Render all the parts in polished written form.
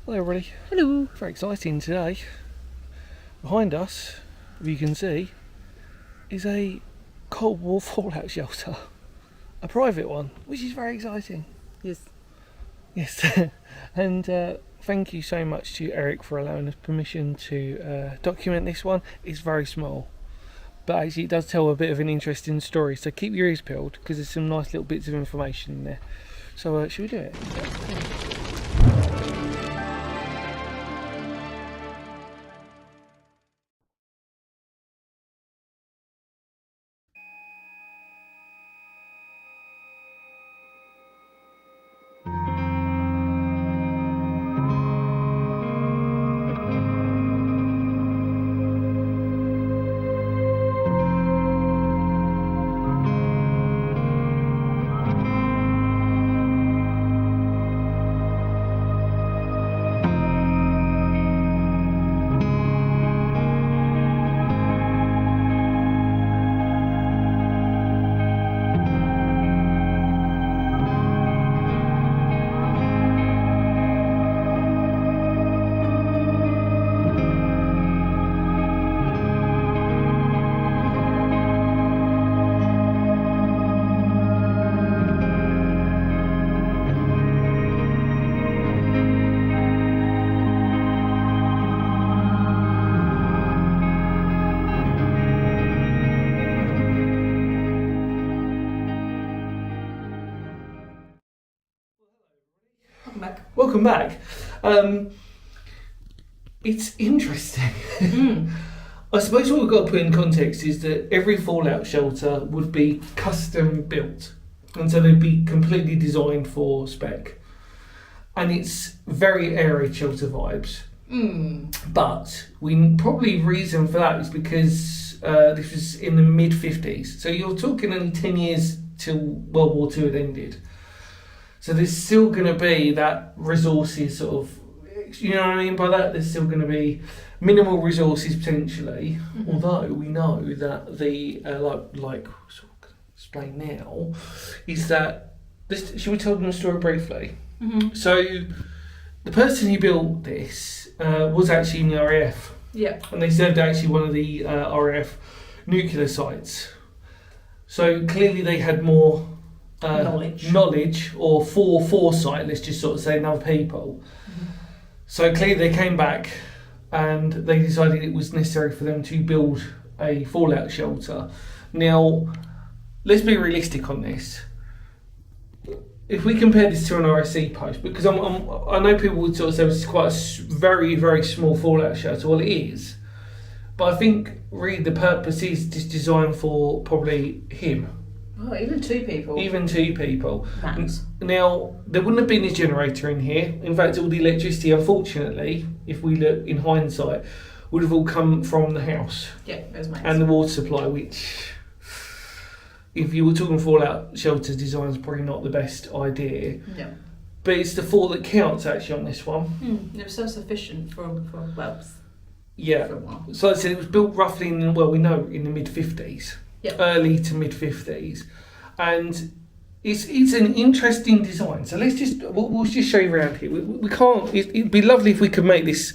Hello everybody. Hello. Very exciting today. Behind us, if you can see, is a Cold War fallout shelter. A private one, which is very exciting. Yes. Yes. And thank you so much to Eric for allowing us permission to document this one. It's very small, but actually it does tell a bit of an interesting story, so keep your ears peeled because there's some nice little bits of information in there. So should we do it? Welcome back. It's interesting. I suppose what we've got to put in context is that every fallout shelter would be custom built, and so they'd be completely designed for spec. And it's very air raid shelter vibes. But probably reason for that is because this was in the mid-50s. So you're talking only 10 years till World War II had ended. So there's still going to be that resources sort of, you know what I mean by that? There's still going to be minimal resources potentially, although we know that the, like sort of explain now, is that, should we tell them the story briefly? So the person who built this was actually in the RAF. Yeah. And they served actually one of the RAF nuclear sites. So clearly they had more knowledge or foresight, let's just sort of say, than other people. So clearly they came back and they decided it was necessary for them to build a fallout shelter. Now, let's be realistic on this. If we compare this to an RSC post, because I know people would sort of say it's quite a very, very small fallout shelter. Well, it is. But I think really the purpose is just designed for probably him. Oh, even two people. Max. Now, there wouldn't have been a generator in here. In fact, all the electricity, unfortunately, if we look in hindsight, would have all come from the house. Yeah, there's Max. And the water supply, which, if you were talking fallout shelter design, is probably not the best idea. Yeah. But it's the thought that counts actually on this one. It was self-sufficient for a while. So like I said, it was built roughly in the mid-50s. Yep. Early to mid-50s, and it's an interesting design. So we'll just show you around here. We can't. It'd be lovely if we could make this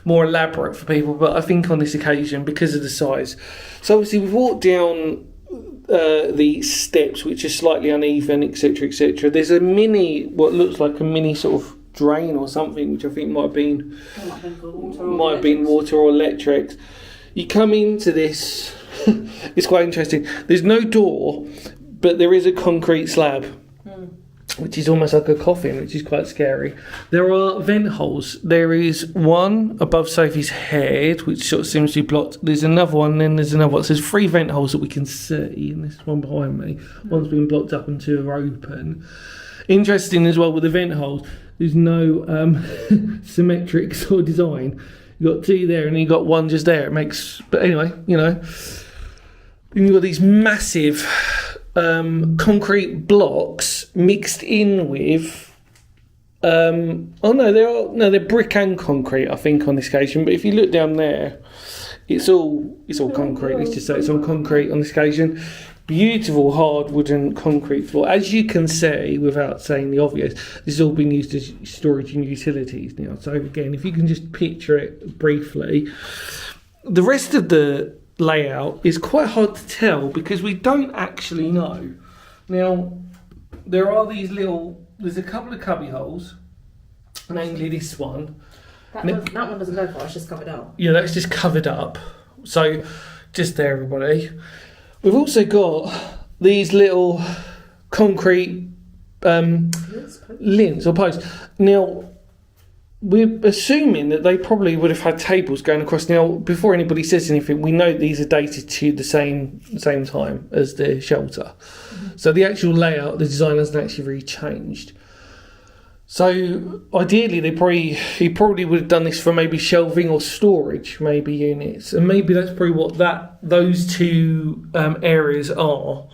more elaborate for people, but I think on this occasion, because of the size. So obviously we've walked down the steps, which are slightly uneven, etc., etc. There's what looks like a mini sort of drain or something, which I think might have been water or electrics. You come into this. It's quite interesting. There's no door, but there is a concrete slab, which is almost like a coffin, which is quite scary. There are vent holes. There is one above Sophie's head, which sort of seems to be blocked. There's another one, then there's another one. So there's 3 vent holes that we can see, and this one behind me. One's been blocked up and 2 are open. Interesting as well with the vent holes, there's no symmetric sort of design. You've got 2 there and you've got 1 just there. But anyway, you know. And you've got these massive concrete blocks mixed in with they're brick and concrete, I think, on this occasion. But if you look down there, it's all concrete. Let's just say it's all concrete on this occasion. beautiful hard wooden concrete floor. As you can see, without saying the obvious, this has all been used as storage and utilities now. So again, if you can just picture it briefly, the rest of the layout is quite hard to tell because we don't actually know. Now, there are there's a couple of cubby holes, namely this one. That one doesn't go far, it's just covered up. Yeah, that's just covered up. So, just there, everybody. We've also got these little concrete lints or posts. Now, we're assuming that they probably would have had tables going across. Now, before anybody says anything, we know these are dated to the same time as the shelter. Mm-hmm. So the actual layout, the design hasn't actually really changed. So ideally, he probably would have done this for maybe shelving or storage, maybe units, and maybe that's probably what those two areas are,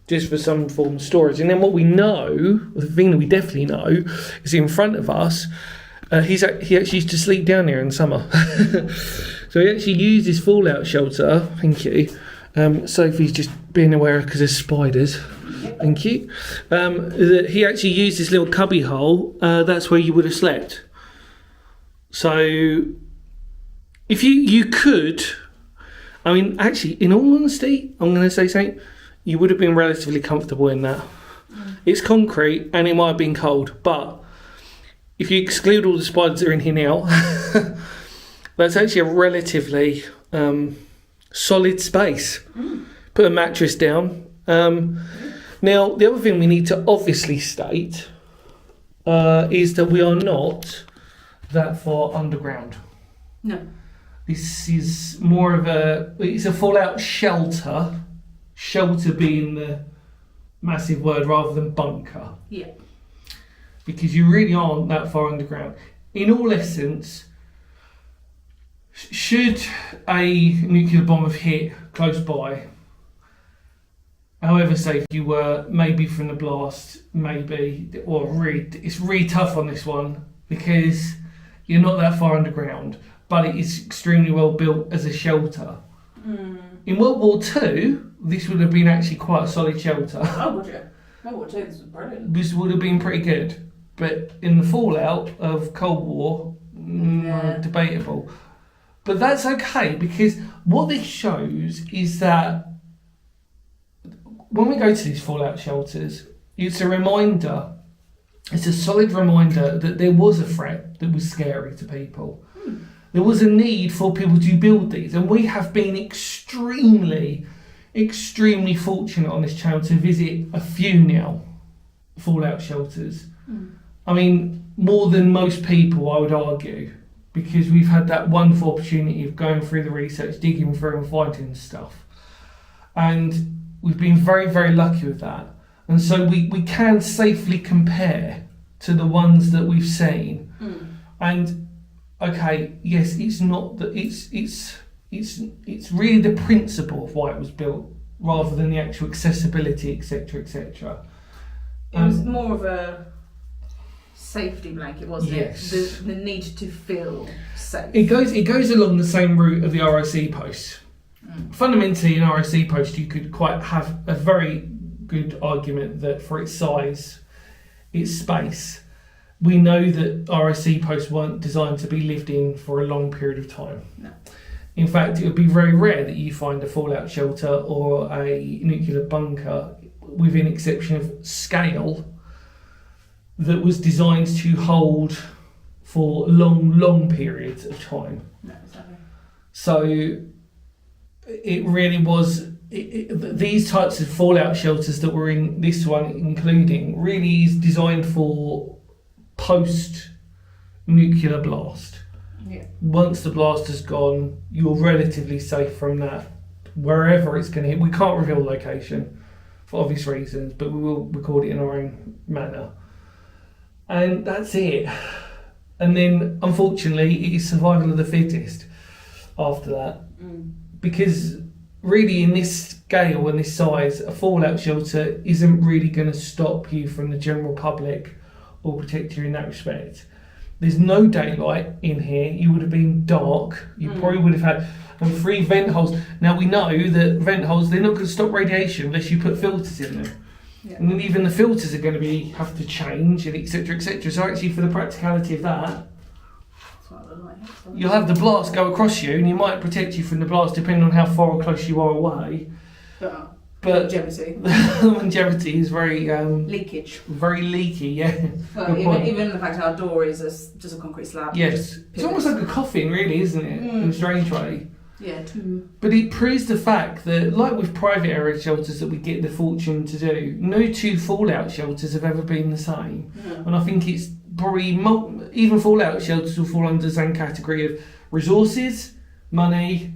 just for some form of storage. And then what we know, the thing that we definitely know, is in front of us. He actually used to sleep down there in summer, so he actually used his fallout shelter. Thank you. Sophie's just being aware because there's spiders. Thank you. That he actually used this little cubby hole. That's where you would have slept. So, if you could, I mean, actually, in all honesty, I'm going to say something. You would have been relatively comfortable in that. It's concrete and it might have been cold, but if you exclude all the spiders that are in here now, that's actually a relatively solid space. Put a mattress down. Now, the other thing we need to obviously state is that we are not that far underground. No. This is more of it's a fallout shelter. Shelter being the massive word rather than bunker. Yeah. Because you really aren't that far underground. In all essence, should a nuclear bomb have hit close by, however safe you were, maybe from the blast, it's really tough on this one because you're not that far underground, but it is extremely well built as a shelter. In World War II, this would have been actually quite a solid shelter. Oh, would you? World War II, this was brilliant. This would have been pretty good. But in the fallout of Cold War, debatable. But that's okay, because what this shows is that when we go to these fallout shelters, it's a reminder, it's a solid reminder that there was a threat that was scary to people. There was a need for people to build these, and we have been extremely, extremely fortunate on this channel to visit a few now fallout shelters. I mean, more than most people, I would argue, because we've had that wonderful opportunity of going through the research, digging through and finding stuff. And we've been very, very lucky with that. And so we can safely compare to the ones that we've seen. And, okay, yes, it's not that it's really the principle of why it was built rather than the actual accessibility, etc., etc. It was more of a safety blanket, wasn't yes. it? The need to feel safe. It goes along the same route of the RIC post. Fundamentally, an RIC post, you could quite have a very good argument that for its size, its space, we know that RIC posts weren't designed to be lived in for a long period of time. No. In fact, it would be very rare that you find a fallout shelter or a nuclear bunker, with an exception of scale, that was designed to hold for long periods of time. No, exactly. So it really was, these types of fallout shelters that were in this one, including, really is designed for post-nuclear blast. Yeah. Once the blast has gone, you're relatively safe from that, wherever it's going to hit. We can't reveal the location for obvious reasons, but we will record it in our own manner. And that's it. And then, unfortunately, it is survival of the fittest after that. Because really, in this scale and this size, a fallout shelter isn't really going to stop you from the general public or protect you in that respect. There's no daylight in here. You would have been dark. You probably would have had 3 vent holes. Now we know that vent holes, they're not going to stop radiation unless you put filters in them. Yeah. And then even the filters are going to have to change, and etc. etc. So actually, for the practicality of that, That's what I would like. you'll have the blast go across you, and you might protect you from the blast depending on how far or close you are away. But Longevity. longevity is very Leakage. very leaky. Yeah. Well, Good point. even the fact our door is just a concrete slab. Yes. It's almost like a coffin, really, isn't it? In a strange way. Yeah, too. But it proves the fact that, like with private area shelters that we get the fortune to do, no 2 fallout shelters have ever been the same. And I think it's probably, even fallout shelters will fall under the same category of resources, money,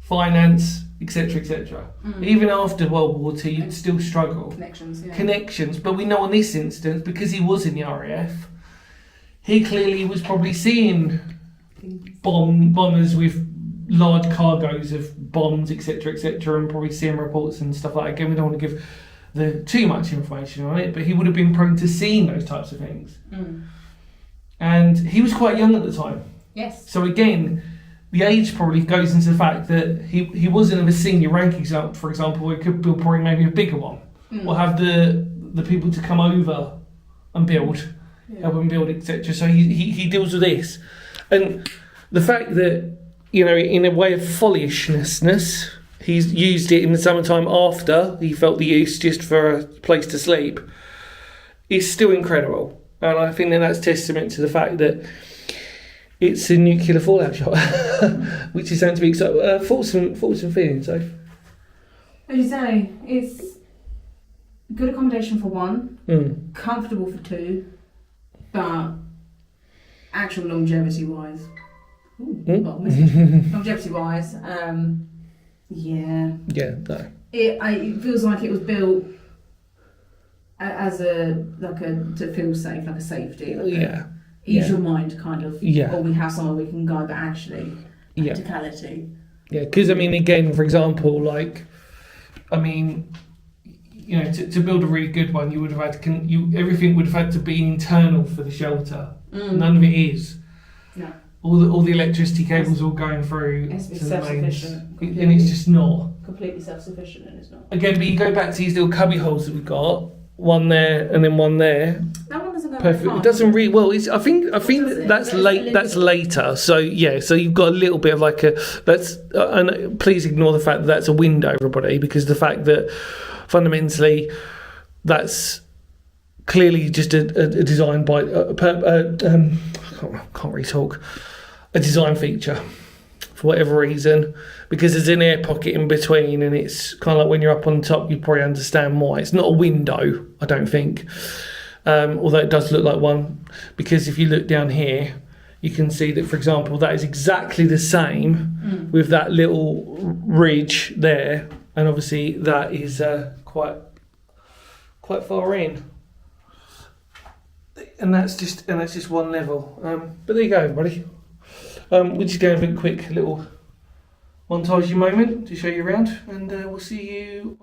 finance, etc. etc. Even after World War II, you'd still struggle. Connections, yeah. Connections, but we know on this instance, because he was in the RAF, he clearly was probably seeing bombers with large cargoes of bombs, etc., etc., and probably seeing reports and stuff like that. Again, we don't want to give too much information on it, but he would have been prone to seeing those types of things. And he was quite young at the time. Yes. So again, the age probably goes into the fact that he wasn't of a senior rank, for example, where he could build probably maybe a bigger one, or have the people to come over and build, help him build, etc. So he deals with this, and the fact that, you know, in a way of follishness, he's used it in the summertime after he felt the use just for a place to sleep, is still incredible. And I think that's testament to the fact that it's a nuclear fallout shot, which is sound to be so. Thoughts and feelings, though. As you say, it's good accommodation for 1, comfortable for 2, but actual longevity-wise, longevity-wise, yeah. Yeah, no. It feels like it was built as to feel safe, like a safety, ease your mind kind of. Yeah. Or we have somewhere we can go, but actually, practicality. Yeah, because I mean, again, for example, you know, to build a really good one, you would have had everything would have had to be internal for the shelter. None of it is. No. All the electricity cables all going through It has to be to the mains, self-sufficient. and it's just not. Completely self-sufficient, and it's not. Again, but you go back to these little cubby holes that we've got, one there and then one there. That one doesn't go Perfect. very far. It doesn't really well. I think does it? that's late. That's later. So yeah. So you've got a little bit of like a and please ignore the fact that that's a window, everybody, because the fact that fundamentally that's clearly just a design by can't really talk. A design feature for whatever reason, because there's an air pocket in between, and it's kind of like when you're up on top, you probably understand why. It's not a window, I don't think, although it does look like one, because if you look down here, you can see that, for example, that is exactly the same with that little ridge there, and obviously that is quite far in. And that's just one level. But there you go, everybody. We're just going to have a quick little montage moment to show you around, and we'll see you.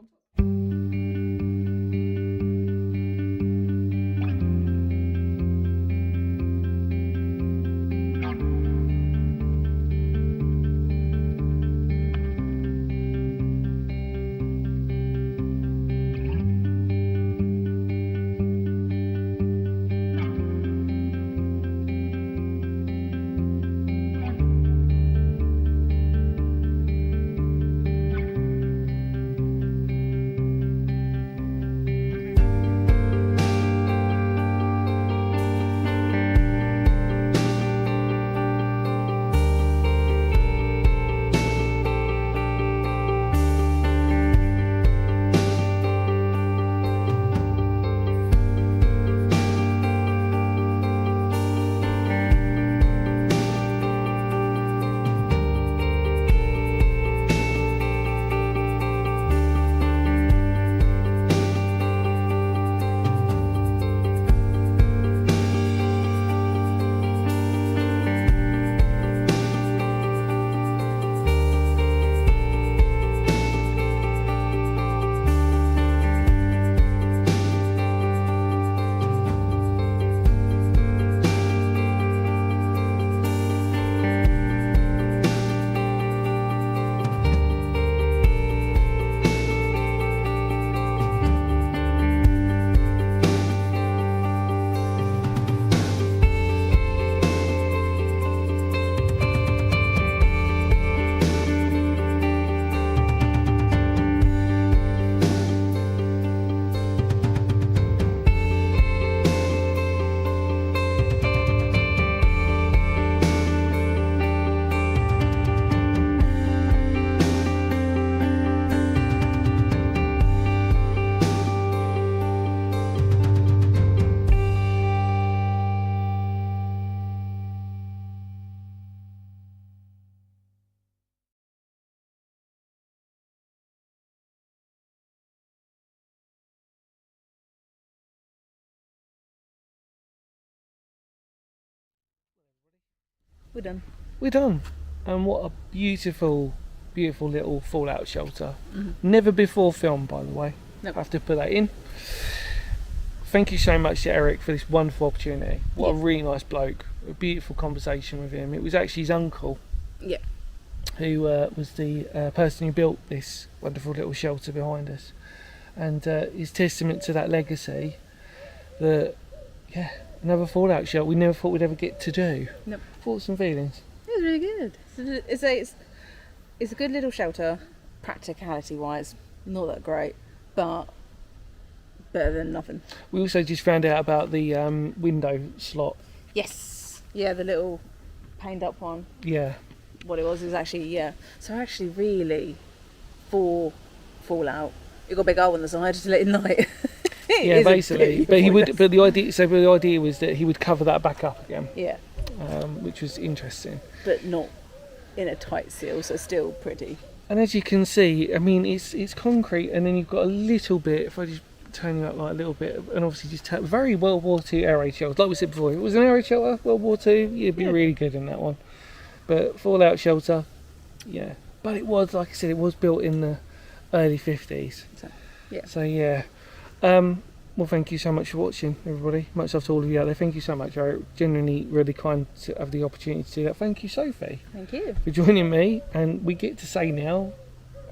We're done. We're done. And what a beautiful, beautiful little fallout shelter. Never before filmed, by the way. Nope. I have to put that in. Thank you so much to Eric for this wonderful opportunity. What a really nice bloke. A beautiful conversation with him. It was actually his uncle Yeah. who was the person who built this wonderful little shelter behind us. And it's testament to that legacy that, yeah, another fallout shelter we never thought we'd ever get to do. Nope. Thoughts and feelings? It was really good. It's a good little shelter, practicality wise, not that great, but better than nothing. We also just found out about the window slot. Yes. Yeah, the little paned up one. Yeah. What it was actually, yeah. So actually, really, for Fallout, it got a big hole on the side to let in light. Yeah, basically. But he would. But the idea was that he would cover that back up again. Yeah. Which was interesting. But not in a tight seal, so still pretty. And as you can see, I mean, it's concrete, and then you've got a little bit. If I just turn you up like a little bit, and obviously just very World War II air raid shelter. Like we said before, if it was an air raid shelter, World War II, you'd be really good in that one. But fallout shelter, yeah. But it was, like I said, it was built in the early 50s. So yeah. Well, thank you so much for watching, everybody. Much love to all of you out there. Thank you so much, Eric. Genuinely really kind to have the opportunity to do that. Thank you, Sophie. Thank you. For joining me, and we get to say now,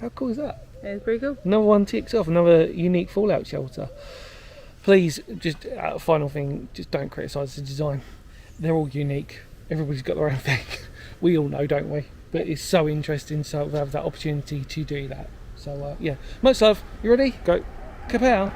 how cool is that? It's pretty cool. Another one ticks off, another unique fallout shelter. Please, just final thing, just don't criticise the design. They're all unique. Everybody's got their own thing. We all know, don't we? But it's so interesting to have that opportunity to do that. So yeah, much love. You ready? Go. Kapow.